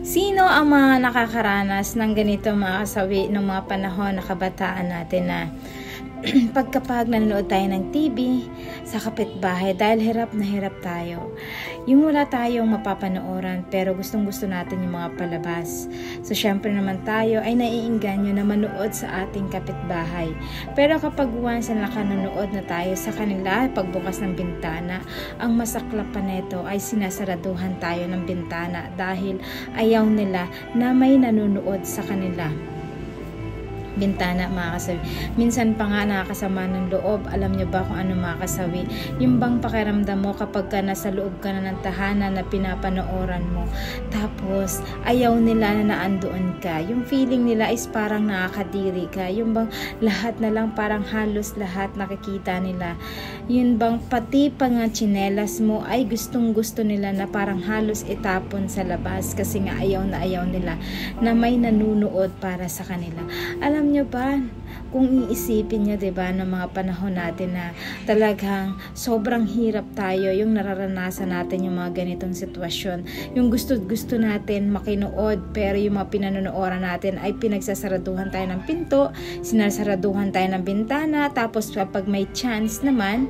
Sino ang mga nakakaranas ng ganito mga kasawi ng mga panahon na kabataan natin na pagkapag nanonood tayo ng TV sa kapitbahay dahil hirap na hirap tayo. Yung wala tayong mapapanooran pero gustong gusto natin yung mga palabas. So syempre naman tayo ay naiinganyo na manood sa ating kapitbahay. Pero kapag once na nakanonood na tayo sa kanila pagbukas ng bintana, ang masaklap pa neto ay sinasaraduhan tayo ng bintana dahil ayaw nila na may nanonood sa kanila bintana mga kasawi. Minsan pa nga nakakasama ng loob. Alam nyo ba kung ano mga kasawi? Yung bang pakiramdam mo kapag ka nasa loob ka na ng tahanan na pinapanooran mo, tapos ayaw nila na naandoon ka. Yung feeling nila is parang nakakadiri ka. Yung bang lahat na lang, parang halos lahat nakikita nila. Yun bang pati pa nga tsinelas mo ay gustong gusto nila na parang halos itapon sa labas kasi nga ayaw nila na may nanunood para sa kanila. Alam nyo ba, kung iisipin nyo, diba, ng mga panahon natin na talagang sobrang hirap tayo, yung nararanasan natin yung mga ganitong sitwasyon, yung gusto natin makinood, pero yung mga pinanonooran natin ay pinagsasaraduhan tayo ng pinto, sinasaraduhan tayo ng bintana, tapos kapag may chance naman,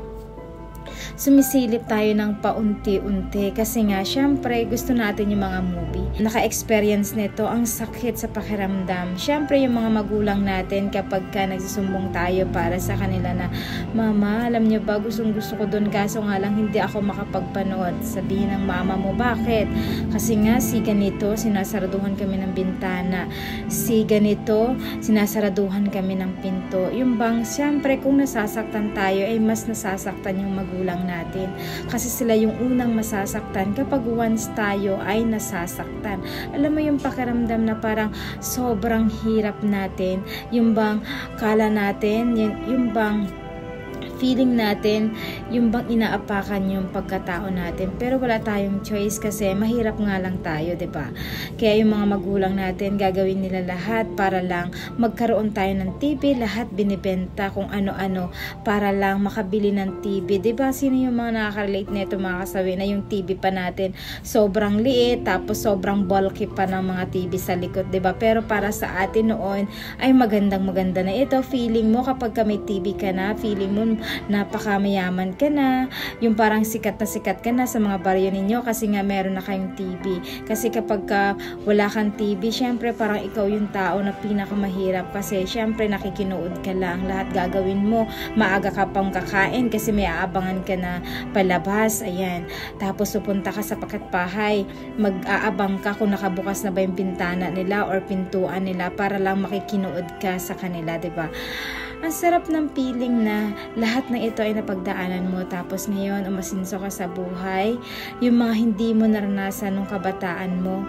sumisilip tayo ng paunti-unti kasi nga syempre gusto natin yung mga movie. Naka-experience nito, ang sakit sa pakiramdam. Syempre yung mga magulang natin kapag ka nagsusumbong tayo para sa kanila na, "Mama, alam niyo ba, gustong gusto ko doon kaso nga lang hindi ako makapagpanood." Sabihin ng mama mo, "Bakit?" Kasi nga si ganito, sinasaraduhan kami ng bintana. Si ganito, sinasaraduhan kami ng pinto. Yung bang syempre kung nasasaktan tayo ay mas nasasaktan yung magulang natin kasi sila yung unang masasaktan kapag once tayo ay nasasaktan. Alam mo yung pakiramdam na parang sobrang hirap natin, yung bang kala natin, yung bang feeling natin, yung bang inaapakan yung pagkatao natin, pero wala tayong choice kasi mahirap nga lang tayo, diba? Kaya yung mga magulang natin, gagawin nila lahat para lang magkaroon tayo ng TV, lahat binibenta kung ano-ano para lang makabili ng TV, diba? Sino yung mga nakaka-relate nito mga kasawi na yung TV pa natin sobrang liit, tapos sobrang bulky pa ng mga TV sa likod, diba? Pero para sa atin noon ay maganda na ito. Feeling mo kapag may TV ka na, feeling mo napakamayaman ka na, yung parang sikat ka na sa mga baryo ninyo kasi nga meron na kayong TV. Kasi kapag wala kang TV, syempre parang ikaw yung tao na pinakamahirap kasi syempre nakikinood ka lang, lahat gagawin mo, maaga ka pang kakain kasi may aabangan ka na palabas, ayan. Tapos pupunta ka sa pakatbahay, mag-aabang ka kung nakabukas na ba yung bintana nila or pintuan nila para lang makikinood ka sa kanila, diba? Ang sarap ng feeling na lahat ng ito ay napagdaanan mo tapos ngayon umasinso ka sa buhay. Yung mga hindi mo naranasan nung kabataan mo,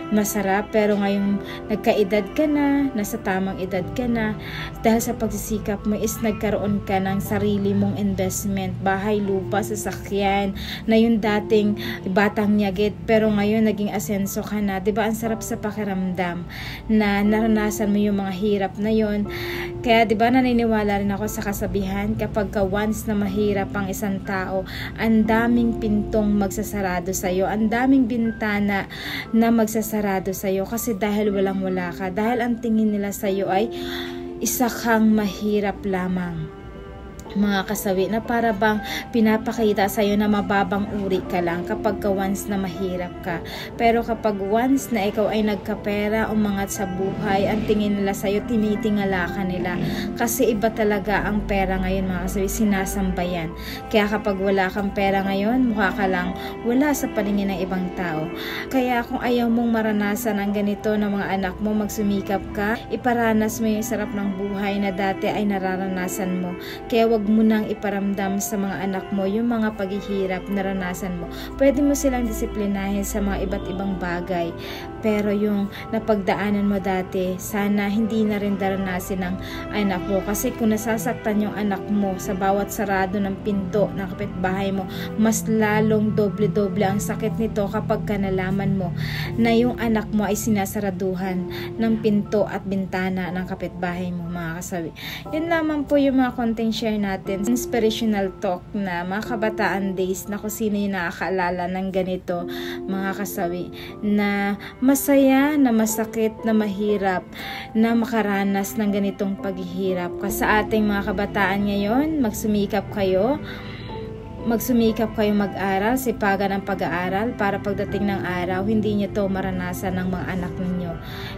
masarap, pero ngayong nagkaedad ka na, nasa tamang edad ka na, dahil sa pagsisikap mo is nagkaroon ka ng sarili mong investment, bahay, lupa, sasakyan, na yung dating batang nyagit, pero ngayon naging asenso ka na. Diba ang sarap sa pakiramdam na naranasan mo yung mga hirap na yon. Kaya diba naniniwala rin ako sa kasabihan, kapag once na mahirap ang isang tao, ang daming pintong magsasarado sa'yo, ang daming bintana na magsasarado sa'yo kasi dahil walang-wala ka, dahil ang tingin nila sa'yo ay isa kang mahirap lamang mga kasawi, na para bang pinapakita sa'yo na mababang uri ka lang kapag once na mahirap ka. Pero kapag once na ikaw ay nagkapera, umangat sa buhay, ang tingin nila sa'yo, tinitingala ka nila. Kasi iba talaga ang pera ngayon mga kasawi, sinasambayan. Kaya kapag wala kang pera ngayon, mukha ka lang wala sa paningin ng ibang tao. Kaya kung ayaw mong maranasan ang ganito ng mga anak mo, magsumikap ka, iparanas mo yung sarap ng buhay na dati ay nararanasan mo. Kaya wag mo nang iparamdam sa mga anak mo yung mga paghihirap naranasan mo. Pwede mo silang disiplinahin sa mga iba't ibang bagay, pero yung napagdaanan mo dati, sana hindi na rin daranasin ng anak mo. Kasi kung nasasaktan yung anak mo sa bawat sarado ng pinto ng kapitbahay mo, mas lalong doble-doble ang sakit nito kapag nalaman mo na yung anak mo ay sinasaraduhan ng pinto at bintana ng kapitbahay mo mga kasawi. Yun lamang po yung mga content share natin, inspirational talk na mga kabataan days na kung sino yung nakakaalala ng ganito mga kasawi, na masaya na masakit na mahirap na makaranas ng ganitong paghihirap. Kasi sa ating mga kabataan ngayon, magsumikap kayo mag-aral, sipagan ang pag-aaral para pagdating ng araw, hindi nyo to maranasan ng mga anak ninyo.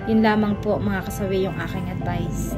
Yun lamang po mga kasawi yung aking advice.